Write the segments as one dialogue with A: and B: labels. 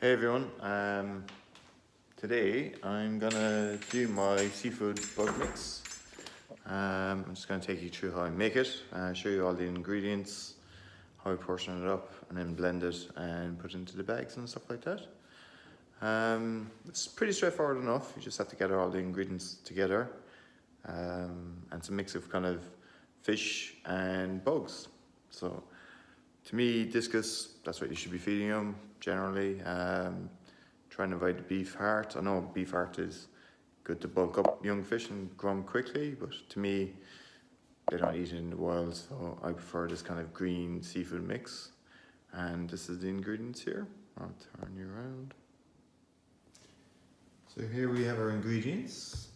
A: Hey everyone, today I'm gonna do my seafood bug mix. I'm just gonna take you through how I make it, show you all the ingredients, how I portion it up, and then blend it and put it into the bags and stuff like that. It's pretty straightforward enough, you just have to gather all the ingredients together. And it's a mix of kind of fish and bugs. So to me, discus, that's what you should be feeding them generally. Try and avoid the beef heart. I know beef heart is good to bulk up young fish and grow them quickly, but to me, they don't eat it in the wild, so I prefer this kind of green seafood mix. And this is the ingredients here. I'll turn you around. So here we have our ingredients.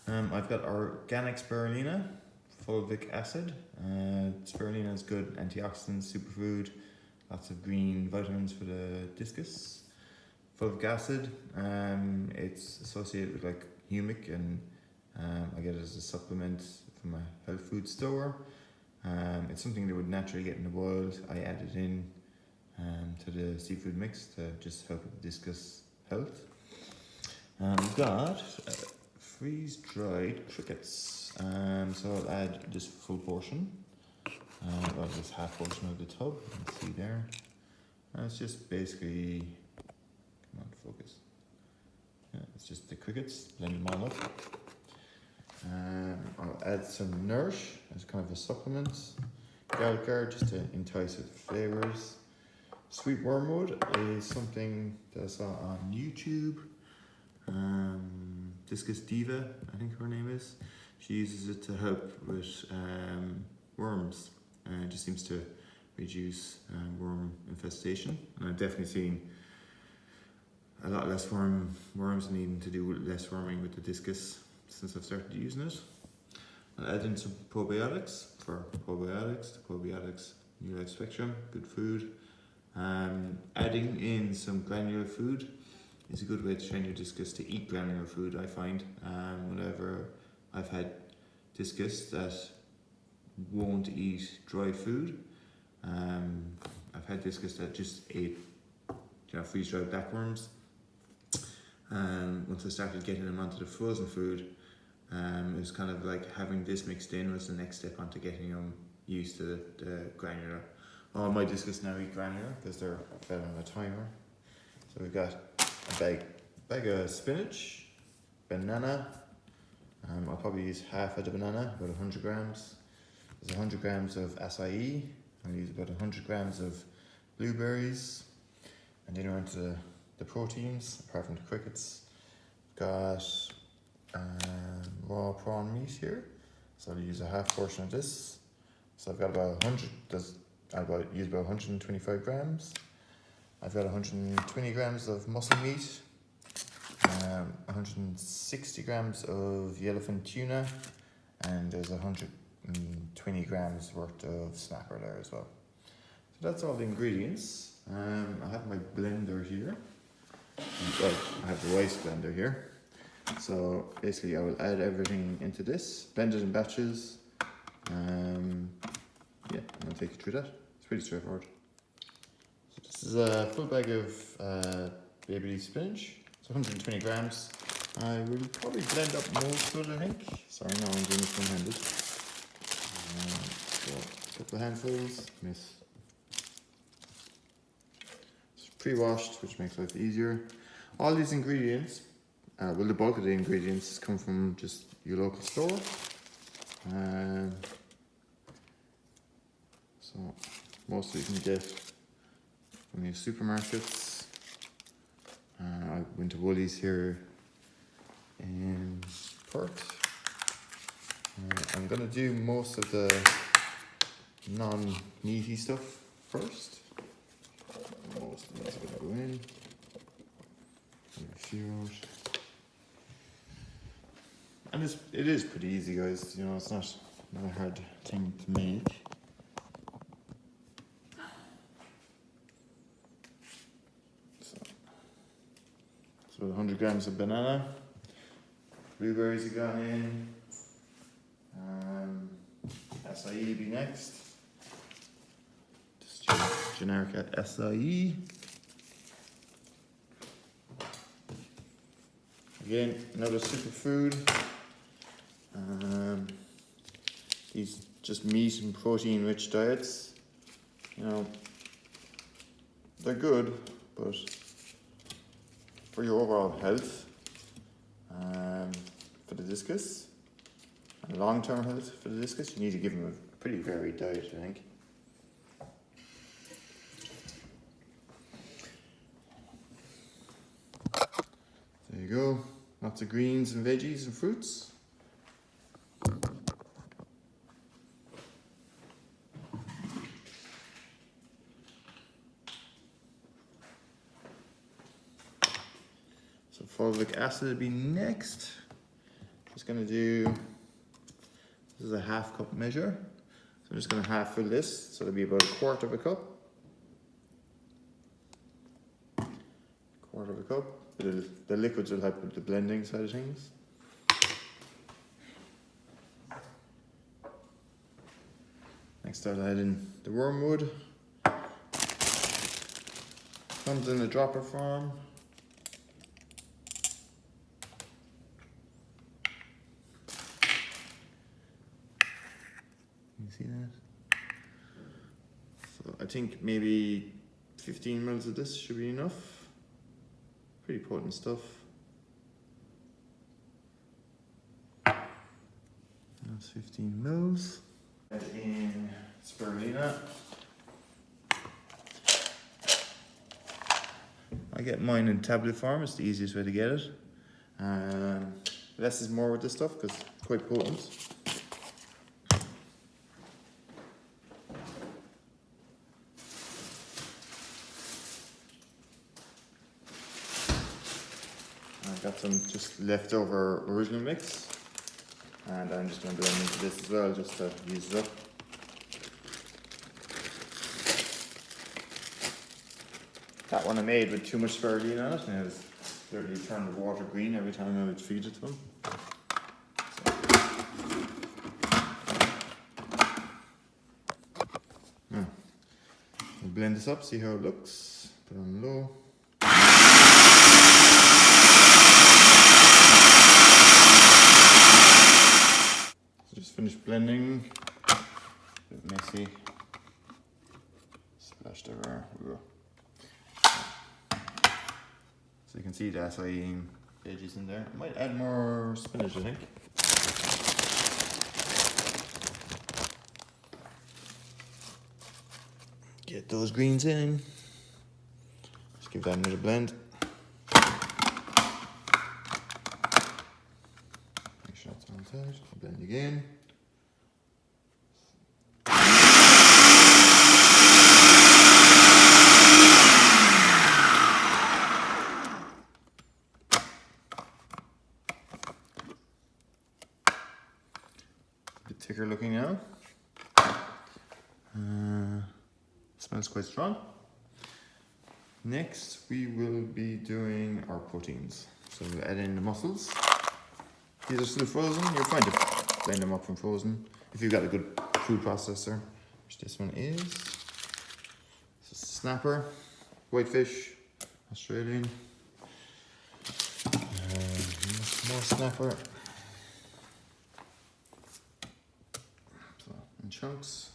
A: I've got organic spirulina, fulvic acid. Spirulina is good antioxidant, superfood, lots of green vitamins for the discus. Fulvic acid, it's associated with like humic, and I get it as a supplement from a health food store. It's something that would naturally get in the wild. I add it in to the seafood mix to just help with discus health. We've got freeze-dried crickets. So I'll add this full portion, well, this half portion of the tub, you can see there. And it's just basically, come on, focus. Yeah, it's just the crickets, blend them all up. I'll add some Nourish as kind of a supplement. Garlic just to entice with flavours. Sweet wormwood is something that I saw on YouTube. Discus Diva, I think her name is. She uses it to help with worms. It just seems to reduce worm infestation. And I've definitely seen a lot less worms needing to do less worming with the discus since I've started using it. I'll add in some probiotics for probiotics. The probiotics, New Life Spectrum, good food. Adding in some granular food is a good way to train your discus to eat granular food, I find. Whenever I've had discus that won't eat dry food, I've had discus that just ate freeze-dried blackworms. Once I started getting them onto the frozen food, it was kind of like having this mixed in was the next step onto getting them used to the granular. All my discus now eat granular because they're fed on a timer. So we've got a bag of spinach, banana. I'll probably use half of the banana, about 100 grams. There's 100 grams of acai. I'll use about 100 grams of blueberries. And then we're into the proteins, apart from the crickets. Got raw prawn meat here. So I'll use a half portion of this. So I've got about 100, I'll use about 125 grams. I've got 120 grams of muscle meat, 160 grams of yellowfin tuna, and there's 120 grams worth of snapper there as well. So that's all the ingredients. I have my blender here. Well, I have the rice blender here. So basically I will add everything into this, blend it in batches. Yeah, I'll take you through that. It's pretty straightforward. This is a full bag of baby leaf spinach. It's 120 grams. I will probably blend up most of it, I think. Sorry, no, I'm doing this one-handed. So a couple of handfuls. Miss. It's pre-washed, which makes life easier. All these ingredients, well, the bulk of the ingredients come from just your local store. So most of you can get from your supermarkets. I went to Woolies here in Perth. I'm gonna do most of the non-meaty stuff first. Most of these are gonna go in. A few out. And it is pretty easy, guys. You know, it's not a hard thing to make. So 100 grams of banana, blueberries have gone in, acai be next, just generic acai, Again, another superfood. These just meat and protein rich diets, you know, they're good, but for your overall health, for the discus, and long-term health for the discus, you need to give them a pretty varied diet, I think. There you go, lots of greens and veggies and fruits. So folic acid will be next. Just going to do, this is a half cup measure. So I'm just going to half fill this, so it'll be about 1/4 of a cup. 1/4 of a cup. The liquids will help with the blending side of things. Next I'll add in the wormwood. Comes in a dropper form. You see that? So I think maybe 15 mils of this should be enough. Pretty potent stuff. That's 15 mils. Add in spirulina. I get mine in tablet form, it's the easiest way to get it. Less is more with this stuff because it's quite potent. I've got some just leftover original mix, and I'm just going to blend into this as well just to use it up. That one I made with too much spirulina on it, and it was literally turned the water green every time I would feed it to them. So. We'll blend this up, see how it looks. Put it on low. Just finished blending. A bit messy. Splashed everywhere. So you can see the acai veggies in there. Might add more spinach, I think. Get those greens in. Just give that another blend. Make sure it's on tight. Blend again. A bit thicker looking now. Smells quite strong. Next, we will be doing our proteins. So we'll add in the mussels. These are still frozen. You're fine to blend them up from frozen if you've got a good food processor, which this one is. This is snapper, whitefish, Australian. More snapper. So in chunks.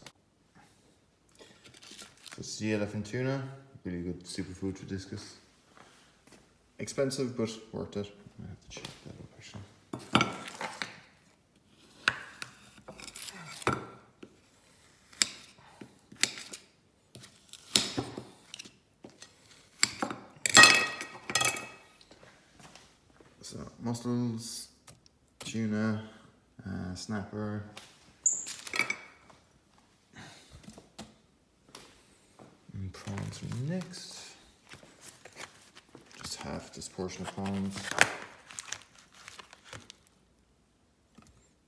A: So sea elephant tuna, really good superfood for discus. Expensive, but worth it. I have to check that up actually. So mussels, tuna, snapper. And prawns are next. Just half this portion of prawns.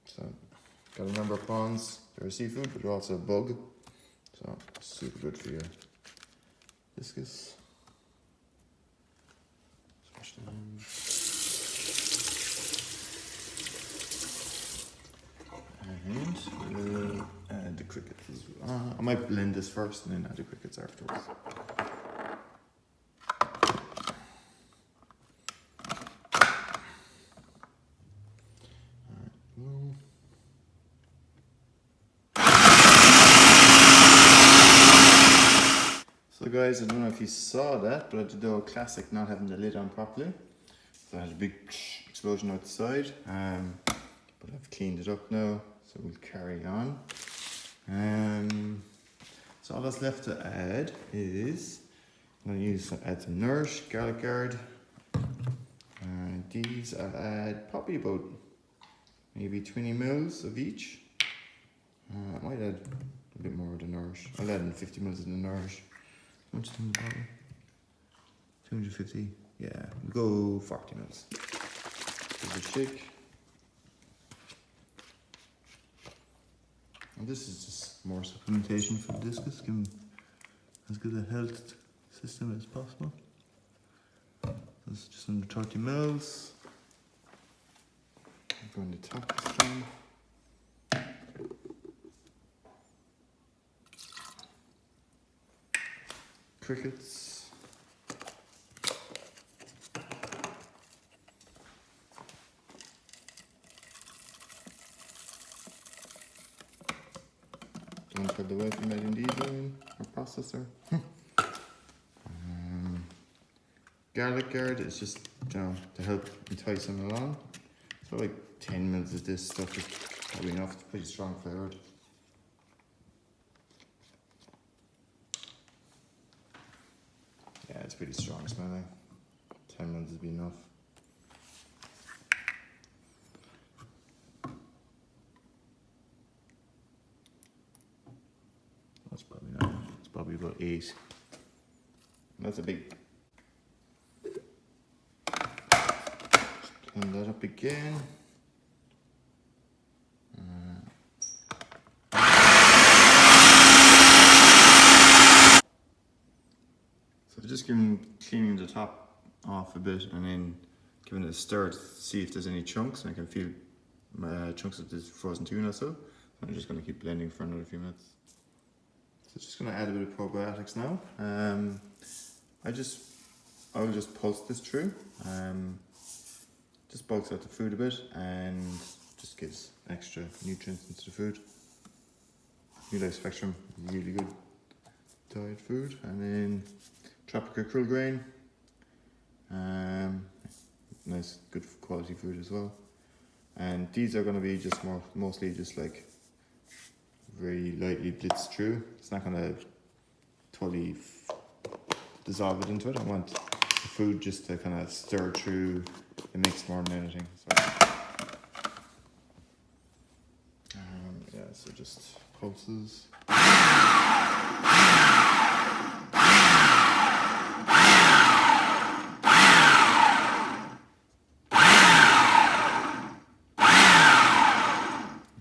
A: So, gotta remember prawns, they're a seafood, but they're also a bug. So, super good for your discus. Smash them in. And we'll add the crickets as well. I might blend this first and then add the crickets afterwards. guys, I don't know if you saw that, but I did the old classic not having the lid on properly. So I had a big explosion outside, but I've cleaned it up now, so we'll carry on. So all that's left to add is, I'm going to add some Nourish, garlic gourd. These I'll add probably about maybe 20 mils of each. I might add a bit more of the Nourish. I'll add in 50 mils of the Nourish. How much is in the bottle? 250. Yeah, we'll go 40 mils. Give it a shake. And this is just more supplementation for the discus, give them as good a health system as possible. This is just under 30 mils. I'm going to top this down. Crickets. Don't put the welcome mat in diesel or processor. Garlic gourd is just, you know, to help entice them along. So like 10 mils of this stuff is probably enough. It's pretty strong flavoured. Yeah, it's pretty strong smelling. 10 mils would be enough. That's probably not. It's probably about 8. That's a big. Clean that up again. So just cleaning the top off a bit and then giving it a stir to see if there's any chunks. And I can feel chunks of this frozen tuna. So I'm just going to keep blending for another few minutes. So just going to add a bit of probiotics now. I will just pulse this through. Just bulks out the food a bit and just gives extra nutrients into the food. New Life Spectrum, really good diet food. And then tropical krill grain, nice good quality food as well. And these are going to be just mostly just like very lightly blitzed through. It's not going to totally dissolve it into it. I want the food just to kind of stir through the mix more than anything. So, yeah, so just pulses.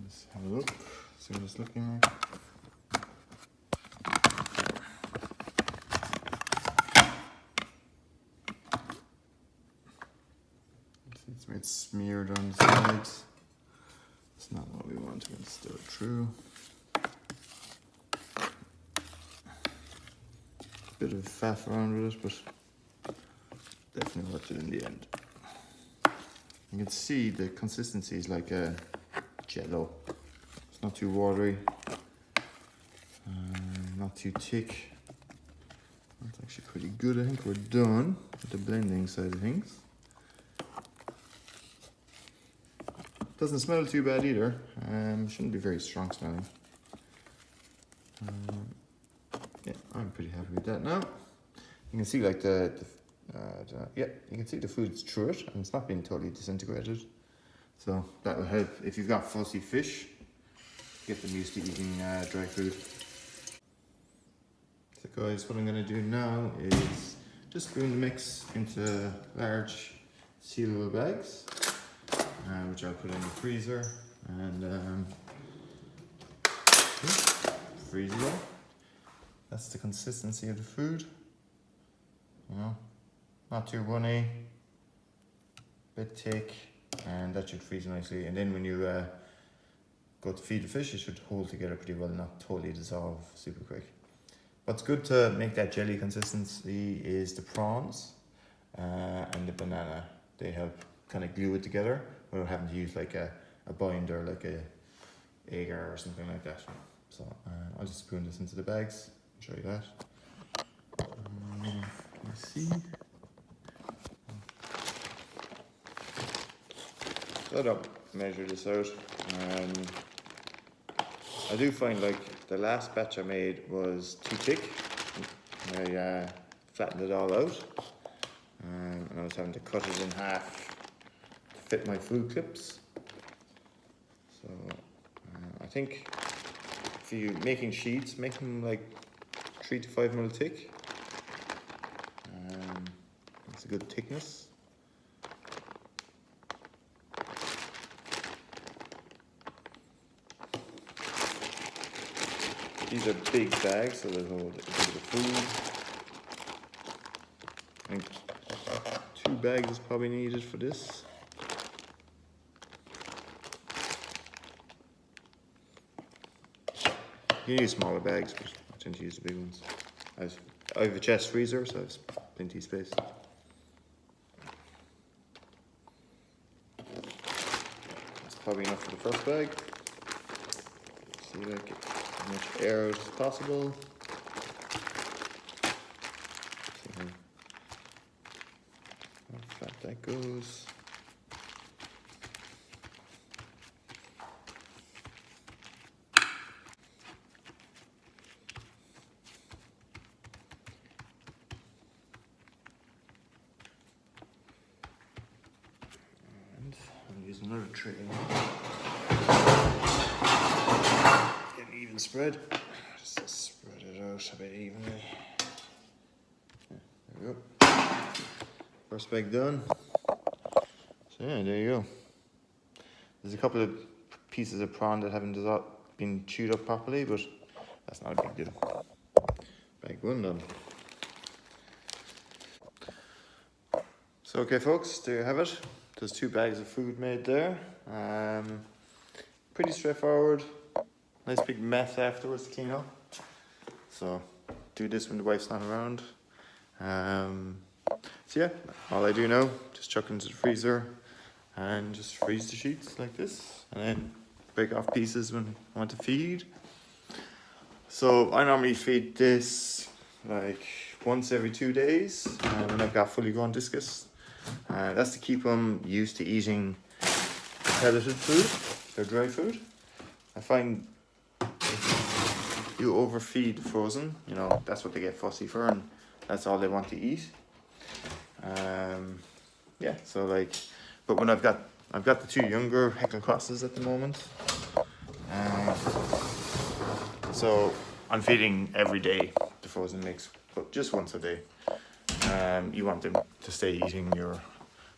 A: Let's have a look, see what it's looking like. It's smeared on the sides. It's not what we want. We're going to stir it through. Bit of faff around with it, but definitely worth it in the end. You can see the consistency is like a jello. It's not too watery, not too thick. It's actually pretty good. I think we're done with the blending side of things. Doesn't smell too bad either. Shouldn't be very strong smelling. Yeah, I'm pretty happy with that now. You can see like yeah, you can see the food's through it and it's not being totally disintegrated. So that will help if you've got fussy fish. Get them used to eating dry food. So guys, what I'm going to do now is just spoon the mix into large sealable bags. Which I'll put in the freezer and freeze it up. That's the consistency of the food. You know, not too runny, bit thick, and that should freeze nicely. And then when you go to feed the fish, it should hold together pretty well, not totally dissolve super quick. What's good to make that jelly consistency is the prawns and the banana. They help kind of glue it together without having to use like a binder, like a agar or something like that. So I'll just spoon this into the bags and show you that. Let's see. So I don't measure this out. I do find like the last batch I made was too thick. I flattened it all out, and I was having to cut it in half to fit my food clips. So I think if you're making sheets, make them like 3 to 5 mil thick. It's a good thickness. These are big bags, so they'll hold a bit of food. I think 2 bags is probably needed for this. You can use smaller bags, but I tend to use the big ones. I have a chest freezer, so I have plenty of space. That's probably enough for the first bag. See if I get as much air out as possible. See how flat that goes. I'll use another tray. Get an even spread. Just to spread it out a bit evenly. There we go. First bag done. So yeah, there you go. There's a couple of pieces of prawn that haven't been chewed up properly, but that's not a big deal. Bag 1 done. So okay folks, there you have it. There's 2 bags of food made there. Pretty straightforward. Nice big mess afterwards to clean up. So do this when the wife's not around. So yeah, all I do now, just chuck into the freezer and just freeze the sheets like this, and then break off pieces when I want to feed. So I normally feed this like once every 2 days when I've got fully grown discus. That's to keep them used to eating pelleted food, or dry food. I find if you overfeed frozen, you know, that's what they get fussy for, and that's all they want to eat. Yeah, so like, but when I've got the 2 younger Heckle crosses at the moment, so I'm feeding every day the frozen mix, but just once a day. You want them to stay eating your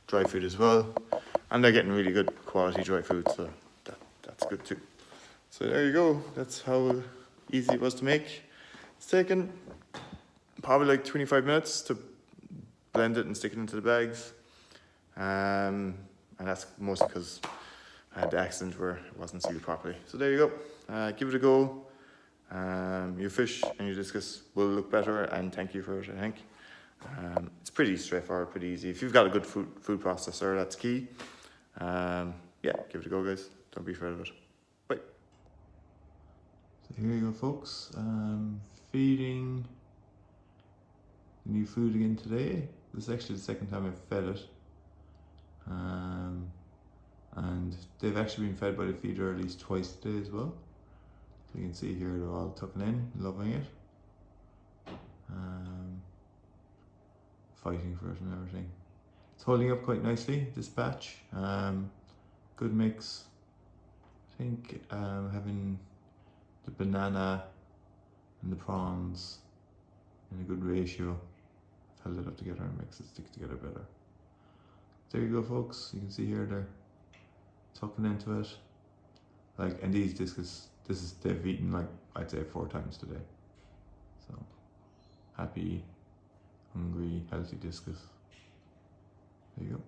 A: dry food as well, and they're getting really good quality dry food, so that's good too. So there you go, that's how easy it was to make. It's taken probably like 25 minutes to blend it and stick it into the bags, and that's mostly because I had the accident where it wasn't sealed properly. So there you go, give it a go. Your fish and your discus will look better, and thank you for it, I think. It's pretty straightforward, pretty easy. If you've got a good food processor, that's key. Yeah, give it a go, guys. Don't be afraid of it. Bye. So here you go, folks. Feeding the new food again today. This is actually the second time I've fed it. And they've actually been fed by the feeder at least twice today as well. So you can see here they're all tucking in, loving it. Fighting for it and everything. It's holding up quite nicely, this batch. Good mix. I think having the banana and the prawns in a good ratio held it up together and makes it stick together better. There you go, folks. You can see here they're tucking into it. Like, and these discus, they've eaten like I'd say 4 times today. So happy, hungry, healthy discus. There you go.